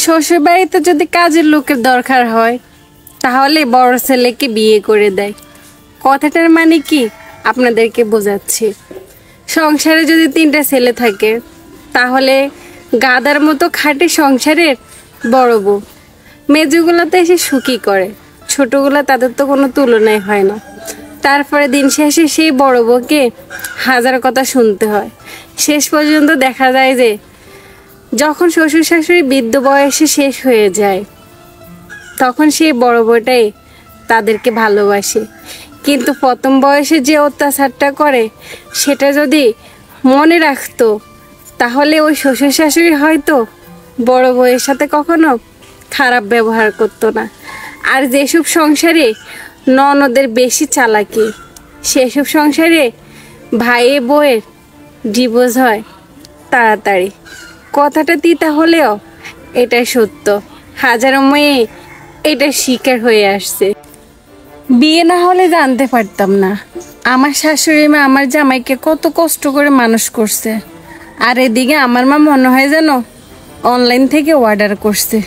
শ্বশুর বাড়িতে যদি কাজের লোকের দরকার হয় তাহলে বড় ছেলেকে বিয়ে করে দেয়। কথাটার মানে কি আপনাদেরকে বোঝাচ্ছি। সংসারে যদি 3টা ছেলে থাকে তাহলে গাদার মতো খাটে সংসারের বড় বউ। মেজুগুলোতে এসে সুখী করে, ছোটগুলো তাদের তো কোনো তুলনাই হয় না। তারপরে দিন শেষে সেই বড় বউকে হাজার কথা শুনতে হয়। শেষ পর্যন্ত দেখা যায় যে যখন শ্বশুর শাশুড়ি বৃদ্ধ বয়সে শেষ হয়ে যায় তখন সেই বড় বউটাই তাদেরকে ভালোবাসে। কিন্তু প্রথম বয়সে যে অত্যাচারটা করে সেটা যদি মনে রাখতো তাহলে ওই শ্বশুর শাশুড়ি হয়তো বড় বউয়ের সাথে কখনো খারাপ ব্যবহার করতো না। আর যেসব সংসারে ননদের বেশি চালাকি সেসব সংসারে ভাইয়ে বউয়ের ডিভোর্স হয় তাড়াতাড়ি। কথাটা তিতা হলেও এটাই সত্য। হাজারো মেয়ে এটা শিকার হয়ে আসছে। বিয়ে না হলে জানতে পারতাম না আমার শাশুড়ি মা আমার জামাইকে কত কষ্ট করে মানুষ করছে। আর এদিকে আমার মা মনে হয় যেন অনলাইন থেকে অর্ডার করছে।